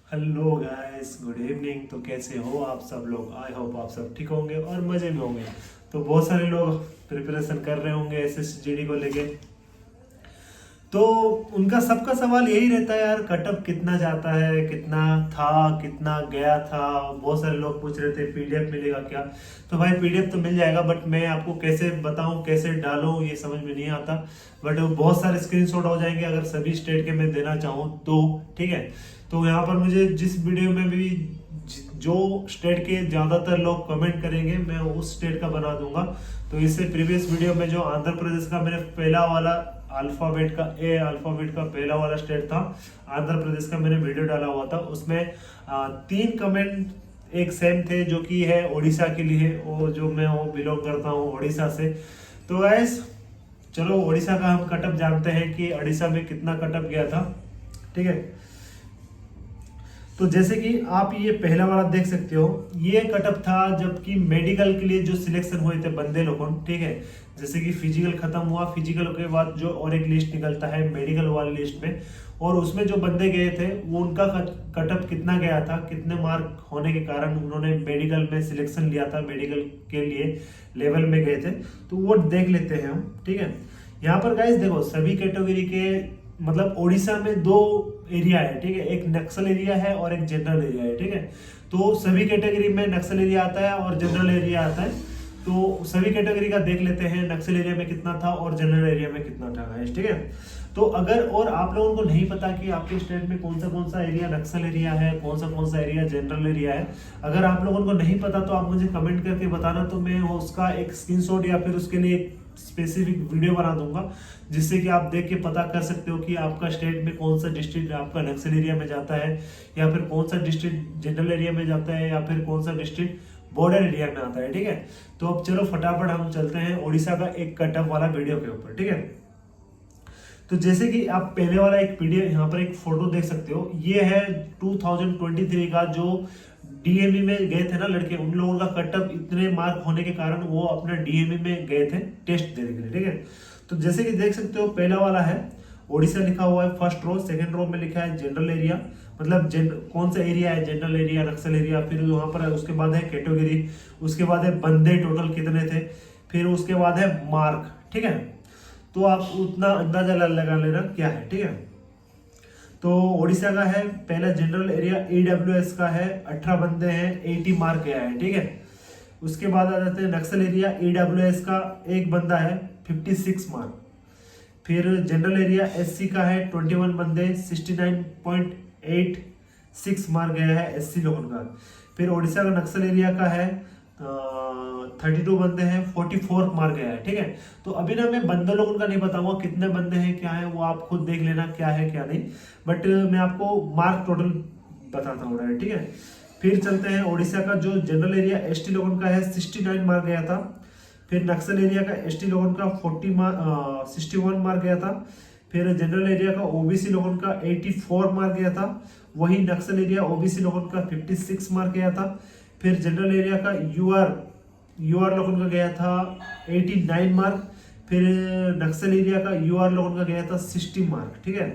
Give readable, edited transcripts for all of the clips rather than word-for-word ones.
Hello guys, good evening. तो कैसे हो आप सब लोग? आई होप आप सब ठीक होंगे और मज़े में होंगे। तो बहुत सारे लोग प्रिपरेशन कर रहे होंगे एसएसजीडी को लेके। तो उनका सबका सवाल यही रहता है, यार कटअप कितना जाता है, कितना था, कितना गया था। बहुत सारे लोग पूछ रहे थे पीडीएफ मिलेगा क्या। तो भाई पीडीएफ तो मिल जाएगा, बट मैं आपको कैसे बताऊं, कैसे डालूं, ये समझ में नहीं आता। बट बहुत सारे स्क्रीनशॉट हो जाएंगे अगर सभी स्टेट के मैं देना चाहूँ तो। ठीक है। तो यहाँ पर मुझे जिस वीडियो में भी जो स्टेट के ज्यादातर लोग कमेंट करेंगे मैं उस स्टेट का बना दूंगा। तो इससे प्रीवियस वीडियो में जो आंध्र प्रदेश का मैंने पहला वाला अल्फाबेट का पहला वाला स्टेट था, आंध्र प्रदेश का मैंने वीडियो डाला हुआ था। उसमें 3 कमेंट एक सेम थे, जो कि है उड़ीसा के लिए, वो जो मैं वो बिलोंग करता हूँ उड़ीसा से। तो गाइस चलो उड़ीसा का हम कटअप जानते हैं कि उड़ीसा में कितना कटअप गया था। ठीक है। तो जैसे कि आप ये पहला वाला देख सकते हो, ये कटअप था जबकि मेडिकल के लिए जो सिलेक्शन हुए थे बंदे लोगों। ठीक है। जैसे कि फिजिकल खत्म हुआ, फिजिकल के बाद जो और एक लिस्ट निकलता है मेडिकल वाली लिस्ट में, और उसमें जो बंदे गए थे वो उनका कटअप कितना गया था, कितने मार्क होने के कारण उन्होंने मेडिकल में सिलेक्शन लिया था, मेडिकल के लिए लेवल में गए थे। तो वो देख लेते हैं हम। ठीक है। यहाँ पर गाइस देखो, सभी कैटेगरी के मतलब उड़ीसा में 2 एरिया है। ठीक है। एक नक्सल एरिया है और एक जनरल एरिया है। ठीक है। तो सभी कैटेगरी में नक्सल एरिया आता है और जनरल एरिया आता है। तो सभी कैटेगरी का देख लेते हैं, नक्सल एरिया में कितना था और जनरल एरिया में कितना था गाइस। ठीक है। तो अगर और आप लोगों को नहीं पता कि आपके स्टेट में कौन सा एरिया नक्सल एरिया है, कौन सा एरिया जनरल एरिया है, अगर आप लोगों को नहीं पता तो आप मुझे कमेंट करके बताना, तो मैं उसका एक स्क्रीनशॉट या फिर उसके लिए एक स्पेसिफिक वीडियो बना दूंगा, जिससे कि आप देख के पता कर सकते हो कि आपका स्टेट में कौन सा डिस्ट्रिक्ट आपका नक्सल एरिया में जाता है, या फिर कौन सा डिस्ट्रिक्ट जनरल एरिया में जाता है, या फिर कौन सा डिस्ट्रिक्ट बॉर्डर एरिया में आता है। ठीक है। तो अब चलो फटाफट हम चलते हैं उड़ीसा का एक कटअप वाला वीडियो के ऊपर। ठीक है। तो जैसे कि आप पहले वाला एक पीडीएफ यहाँ पर एक फोटो देख सकते हो, ये है 2023 का, जो डीएमई में गए थे ना लड़के, उन लोगों का कटअप इतने मार्क होने के कारण वो अपना डीएमई में गए थे टेस्ट देने के लिए। ठीक है। तो जैसे कि देख सकते हो पहला वाला है ओडिशा लिखा हुआ है फर्स्ट रो, सेकंड रो में लिखा है जनरल एरिया, मतलब कौन सा एरिया है, जनरल एरिया, नक्सल एरिया। फिर वहां पर उसके बाद है कैटेगरी, उसके बाद है बंदे टोटल कितने थे, फिर उसके बाद है मार्क। ठीक है। तो आप उतना अंदाजा लगा लेना क्या है। ठीक है। तो ओडिशा का है पहला जनरल एरिया ईडब्ल्यूएस का है 18 बंदे हैं, 80 मार्क गया है। ठीक है। उसके बाद आ जाते हैं नक्सल एरिया ईडब्ल्यूएस का एक बंदा है 56 मार्क। फिर जनरल एरिया एससी का है 21 बंदे, 69.86 मार्क गया है एससी लोगों का। फिर ओडिशा का नक्सल एरिया का है 32 बंदे हैं, 44 मार्क गया है। ठीक है। तो अभी ना मैं बंदे लोगों का नहीं बताऊंगा कितने बंदे हैं क्या है, वो आप खुद देख लेना क्या है क्या नहीं, बट मैं आपको मार्क टोटल बताता हूँ डायरेक्ट। ठीक है। फिर चलते हैं ओडिशा का जो जनरल एरिया एसटी लोगों का है 69 मार्क गया था। फिर नक्सल एरिया का एसटी लोगों का 61 मार्क गया था। फिर जनरल एरिया का ओबीसी लोगों का 84 मार्क गया था। वही नक्सल एरिया ओबीसी लोगों का 56 मार्क गया था। फिर जनरल एरिया का यूआर लोगों का गया था 89 मार्क। फिर नक्सल एरिया का यूआर लोगों का गया था 60 मार्क। ठीक है।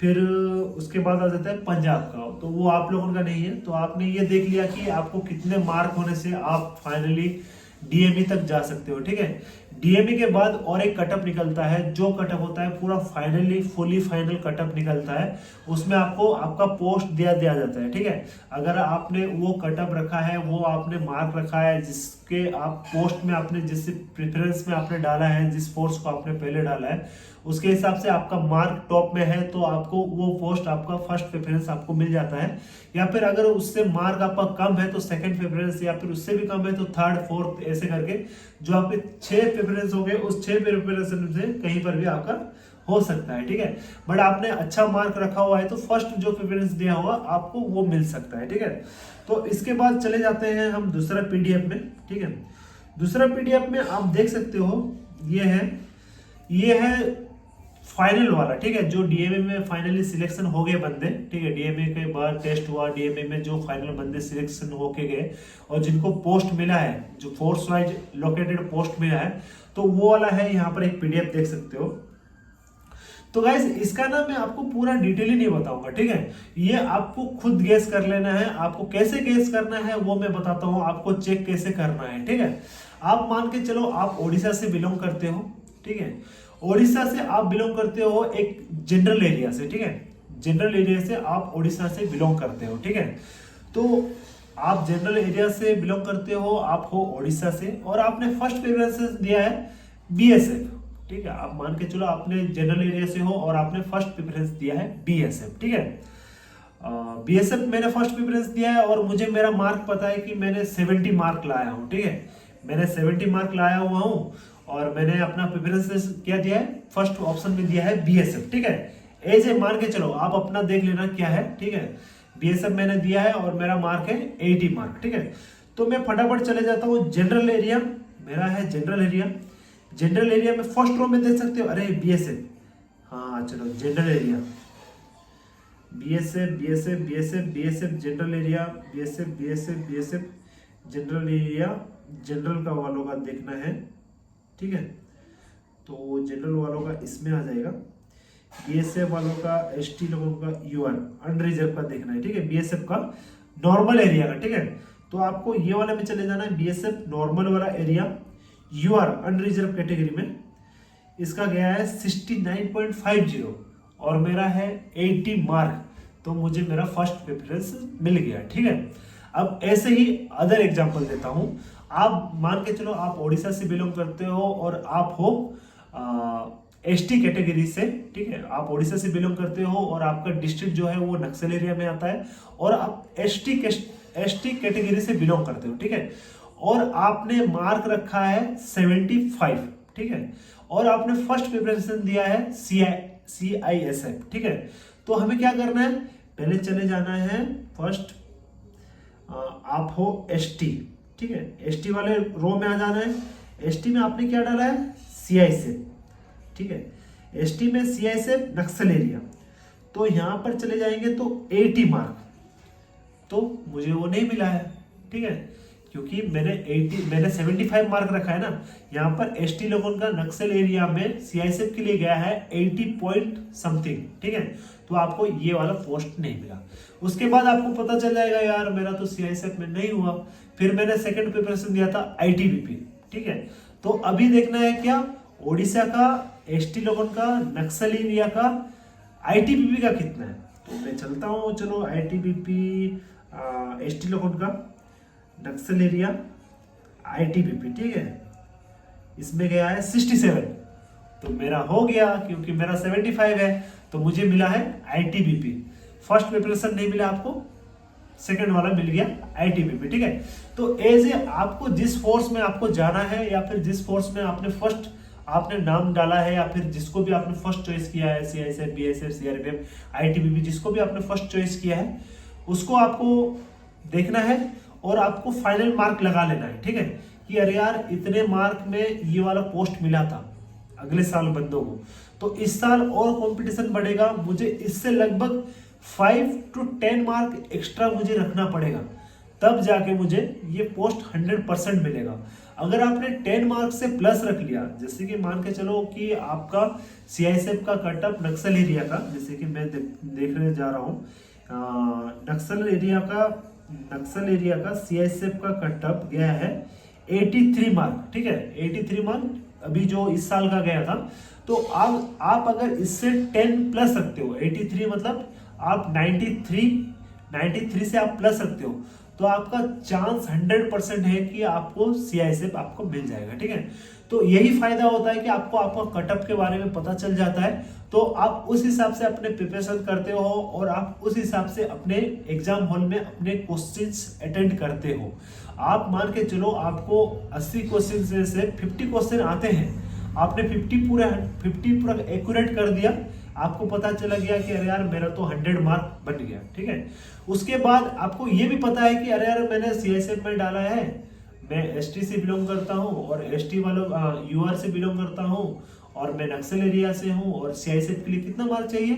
फिर उसके बाद आ जाता है पंजाब का, तो वो आप लोगों का नहीं है। तो आपने ये देख लिया कि आपको कितने मार्क होने से आप फाइनली डीएमई तक जा सकते हो। ठीक है। डीएमई के बाद और एक कटअप निकलता है, जो कटअप होता है पूरा फाइनली फुली फाइनल कटअप निकलता है। उसमें आपको आपका पोस्ट दिया दिया जाता है। ठीक है। अगर आपने वो कटअप रखा है, वो आपने मार्क रखा है, जिसके आप पोस्ट में आपने जिस प्रेफरेंस में आपने डाला है, जिस फोर्स को आपने पहले डाला है, उसके हिसाब से आपका मार्क टॉप में है, तो आपको वो पोस्ट आपका फर्स्ट प्रेफरेंस आपको मिल जाता है। या फिर अगर उससे मार्क आपका कम है तो सेकंड प्रेफरेंस, या फिर उससे भी कम है तो थर्ड फोर्थ, ऐसे करके जो आपके 6 प्रेफरेंस हो गए, उस 6 प्रेफरेंस से कहीं पर भी आपका हो सकता है। ठीक है। बट आपने अच्छा मार्क रखा हुआ है तो फर्स्ट जो प्रेफरेंस दिया हुआ आपको वो मिल सकता है। ठीक है। तो इसके बाद चले जाते हैं हम दूसरा पीडीएफ में। ठीक है। दूसरा पीडीएफ में आप देख सकते हो, ये है फाइनल वाला। ठीक है। जो डीएमए में फाइनली सिलेक्शन हो गए बंदे। ठीक है। डीएमए के बाद टेस्ट हुआ, डीएमए में जो फाइनल बंदे सिलेक्शन होके गए और जिनको पोस्ट मिला है, जो फोर्स वाइज लोकेटेड पोस्ट मिला है, तो वो वाला है। यहाँ पर एक पीडीएफ देख सकते हो। तो गाइस इसका ना मैं आपको पूरा डिटेल नहीं बताऊंगा, ठीक है, ये आपको खुद गेस कर लेना है। आपको कैसे गेस करना है वो मैं बताता हूँ, आपको चेक कैसे करना है, ठीक है। आप मान के चलो आप ओडिशा से बिलोंग करते हो, ठीक है, ओडिशा से आप बिलोंग करते हो एक जनरल एरिया से, ठीक है, जनरल एरिया से आप ओडिशा से बिलोंग करते हो, ठीक है। तो आप जनरल एरिया से बिलोंग करते हो, आप हो ओडिशा से, और आपने फर्स्ट प्रेफरेंस दिया है बीएसएफ, ठीक है। आप मान के चलो आपने जनरल एरिया से हो और आपने फर्स्ट प्रेफरेंस दिया है बीएसएफ, ठीक है। बीएसएफ मैंने फर्स्ट प्रेफरेंस दिया है और मुझे मेरा मार्क पता है कि मैंने 70 मार्क लाया हूँ, ठीक है, मैंने 70 मार्क लाया हुआ हूँ और मैंने अपना प्रेफरेंस क्या दिया है, फर्स्ट ऑप्शन में दिया है बीएसएफ, ठीक है। एज ए मान के चलो आप अपना देख लेना क्या है, ठीक है। बीएसएफ मैंने दिया है और मेरा मार्क है 80 मार्क, ठीक है। तो मैं फटाफट चले जाता हूँ जनरल एरिया, मेरा है जनरल एरिया। जनरल एरिया में फर्स्ट रो में देख सकते हो, अरे बीएसएफ, हाँ चलो general area, BSF BSF BSF BSF general area, BSF BSF BSF general area, general का वालों का देखना है, ठीक है। तो जनरल वालों का इसमें आ जाएगा, बीएसएफ वालों का, एसटी लोगों का यूआर अनरिजर्व का देखना है, ठीक है, बीएसएफ का नॉर्मल एरिया का, ठीक है। तो आपको ये वाले में चले जाना है, बीएसएफ नॉर्मल वाला एरिया, यूआर अनरिजर्व कैटेगरी में, इसका गया है 69.50 और मेरा है 80 मार्क, तो मुझे मेरा फर्स्ट प्रेफरेंस मिल गया, ठीक है। अब ऐसे ही अदर एग्जांपल देता हूं। आप मान के चलो आप ओडिशा से बिलोंग करते हो और आप हो एसटी कैटेगरी से, ठीक है, आप ओडिशा से बिलोंग करते हो और आपका डिस्ट्रिक्ट जो है वो नक्सल एरिया में आता है और आप एसटी कैटेगरी से बिलोंग करते हो, ठीक है, और आपने मार्क रखा है 75, ठीक है, और आपने फर्स्ट प्रेफरेंस दिया है CISF, ठीक है। तो हमें क्या करना है, पहले चले जाना है फर्स्ट, आप हो एसटी, ठीक है, एसटी वाले रो में आ जाना है। एसटी में आपने क्या डाला है, CISF, ठीक है, एसटी में CISF नक्सल एरिया। तो यहां पर चले जाएंगे तो 80 मार्क, तो मुझे वो नहीं मिला है, ठीक है, क्योंकि मैंने 75 मार्क रखा है ना। यहाँ पर एसटी लोगों का नक्सल एरिया में CISF के लिए गया है 80 पॉइंट समथिंग, ठीक है, तो आपको ये वाला पोस्ट नहीं मिला। उसके बाद आपको पता चल जाएगा यार मेरा तो CISF में नहीं हुआ। फिर मैंने सेकंड प्रिपरेशन दिया था ITBP, ठीक है। तो अभी देखना है क्या, ओडिशा का, एसटी लोगों का, नक्सल एरिया का, ITBP का कितना है। तो मैं चलता हूँ, चलो ITBP, एसटी लोगों का, नक्सल एरिया, ITBP, ठीक है, इसमें गया है 67, तो मेरा हो गया क्योंकि मेरा 75 है, तो मुझे मिला है ITBP। फर्स्ट प्रिपरेशन नहीं मिला आपको, सेकंड वाला मिल गया ITBP, ठीक है। तो एज ए आपको जिस फोर्स में आपको जाना है या फिर जिस फोर्स में आपने फर्स्ट आपने नाम डाला है या फिर जिसको भी आपने फर्स्ट चॉइस किया है, CISF, BSF, CRPF, ITBP, जिसको भी आपने फर्स्ट चॉइस किया है उसको आपको देखना है और आपको फाइनल मार्क लगा लेना है, ठीक है, कि अरे यार इतने मार्क में ये वाला पोस्ट मिला था अगले साल बंदों को, तो इस साल और कंपटीशन बढ़ेगा, मुझे इससे लगभग 5 to 10 मार्क एक्स्ट्रा मुझे रखना पड़ेगा, तब जाके मुझे ये पोस्ट 100% मिलेगा। अगर आपने 10 मार्क से प्लस रख लिया, जैसे कि मान के चलो कि आपका CISF का कटअप नक्सल एरिया का, जैसे कि मैं देखने जा रहा हूँ, नक्सल एरिया का CISF का कटअप गया है 83 मार्क, ठीक है, 83 मार्क अभी जो इस साल का गया था। तो आप अगर इससे 10 प्लस रखते हो, 83 मतलब आप 93 से आप प्लस रखते हो, तो आपका चांस 100% है कि आपको CISF आपको मिल जाएगा, ठीक है। तो यही फायदा होता है कि आपको आपका कटअप के बारे में पता चल जाता है, तो आप उस हिसाब से अपने प्रिपरेशन करते हो और आप उस हिसाब से अपने एग्जाम हॉल में अपने क्वेश्चंस अटेंड करते हो। आप मान के चलो आपको 80 क्वेश्चन से 50 क्वेश्चन आते हैं, आपने 50 पूरा एक्यूरेट कर दिया, आपको पता चला गया कि अरे यार मेरा तो 100 मार्क बन गया, ठीक है। उसके बाद आपको ये भी पता है कि अरे यार मैंने CISF में डाला है, मैं ST से बिलोंग करता हूँ और ST वालों UR से बिलोंग करता हूँ और मैं नक्सल एरिया से हूँ और CISF के लिए कितना मार्क चाहिए,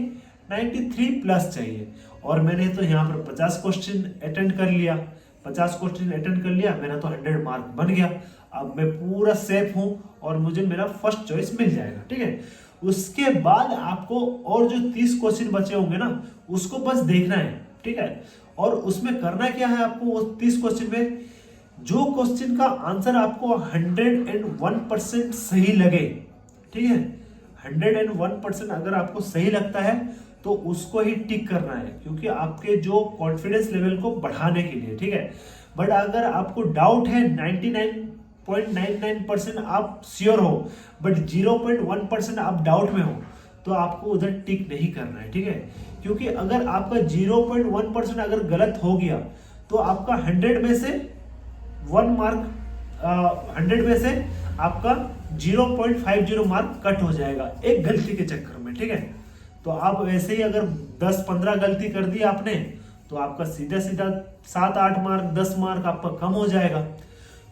93 प्लस चाहिए, और मैंने तो यहाँ पर 50 क्वेश्चन अटेंड कर लिया, 50 क्वेश्चन अटेंड कर लिया, मेरा तो 100 मार्क बन गया। अब मैं पूरा सेफ हूँ और मुझे मेरा फर्स्ट चॉइस मिल जाएगा, ठीक है। उसके बाद आपको और जो 30 क्वेश्चन बचे होंगे ना उसको बस देखना है, ठीक है। और उसमें करना क्या है आपको, वो 30 क्वेश्चन में जो क्वेश्चन का आंसर आपको 101% सही लगे, ठीक है, 101% अगर आपको सही लगता है तो उसको ही टिक करना है, क्योंकि आपके जो कॉन्फिडेंस लेवल को बढ़ाने के लिए, ठीक है। बट अगर आपको डाउट है 99.99% आप श्योर हो बट 0.1% आप डाउट में हो, तो आपको उधर टिक नहीं करना है, ठीक है। क्योंकि अगर आपका 0.1% अगर गलत हो गया तो आपका 100 में से 1 मार्क 100 में से आपका 0.50 मार्क कट हो जाएगा एक गलती के चक्कर में, ठीक है। तो आप वैसे ही अगर 10-15 गलती कर दी आपने तो आपका सीधा सीधा 7-8 मार्क 10 मार्क आपका कम हो जाएगा।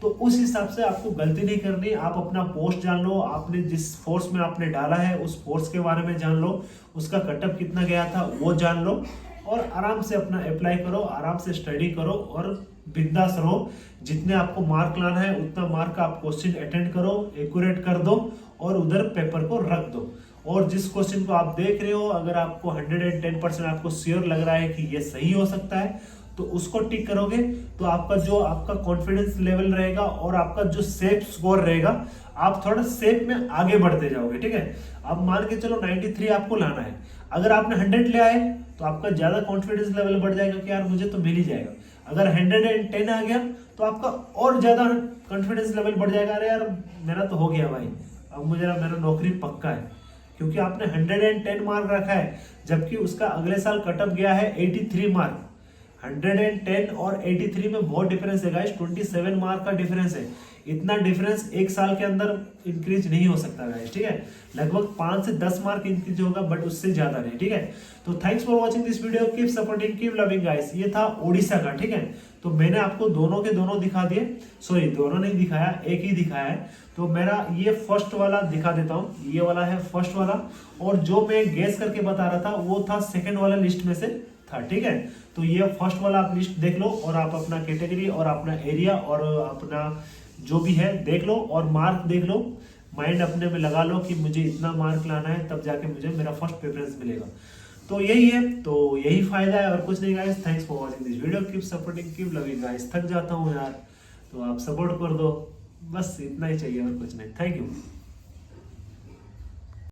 तो उस हिसाब से आपको गलती नहीं करनी, आप अपना पोस्ट जान लो, आपने जिस फोर्स में आपने डाला है उस फोर्स के बारे में जान लो, उसका कटअप कितना गया था वो जान लो, और आराम से अपना अप्लाई करो, आराम से स्टडी करो और बिंदास रहो। जितने आपको मार्क लाना है उतना मार्क आप क्वेश्चन अटेंड करो, एक्यूरेट कर दो और उधर पेपर को रख दो। और जिस क्वेश्चन को आप देख रहे हो अगर आपको 110% आपको श्योर लग रहा है कि ये सही हो सकता है तो उसको टिक करोगे, तो आपका कॉन्फिडेंस लेवल रहेगा और आपका जो सेफ स्कोर रहेगा, आप थोड़ा सेफ में आगे बढ़ते जाओगे, ठीक है। अब मान के चलो 93 आपको लाना है, अगर आपने 100 ले आए तो आपका ज्यादा कॉन्फिडेंस लेवल बढ़ जाएगा कि यार मुझे तो मिल ही जाएगा। अगर 110 आ गया तो आपका और ज्यादा कॉन्फिडेंस लेवल बढ़ जाएगा, अरे यार मेरा तो हो गया भाई, अब मुझे मेरा नौकरी पक्का है, क्योंकि आपने 110 मार्क रखा है, जबकि उसका अगले साल कटअप गया है 83 मार्क। 110 और 83 में बहुत डिफरेंस है गाइस, 27 मार्क का डिफरेंस है। इतना डिफरेंस एक साल के अंदर इंक्रीज नहीं हो सकता गाइस, ठीक है। लगभग 5 से 10 मार्क इंक्रीज होगा बट उससे ज्यादा नहीं, ठीक है। तो thanks for watching this video, keep supporting, keep loving guys. ये था ओडिशा का, ठीक है। तो मैंने आपको दोनों के दोनों दिखा दिए, सॉरी दोनों नहीं दिखाया, एक ही दिखाया है। तो मेरा ये फर्स्ट वाला दिखा देता हूँ, ये वाला है फर्स्ट वाला, और जो मैं गेस करके बता रहा था वो था सेकंड वाला लिस्ट में से था, ठीक है। तो ये फर्स्ट वाला आप लिस्ट देख लो और आप अपना कैटेगरी और अपना एरिया और अपना जो भी है देख लो और मार्क देख लो, माइंड अपने में लगा लो कि मुझे इतना मार्क लाना है, तब जाके मुझे मेरा फर्स्ट प्रेफरेंस मिलेगा। तो यही है, तो यही फायदा है और कुछ नहीं guys. Thanks for watching this video, keep supporting, keep loving guys. थक जाता हूँ यार, तो आप सपोर्ट कर दो, बस इतना ही चाहिए और कुछ नहीं। Thank you.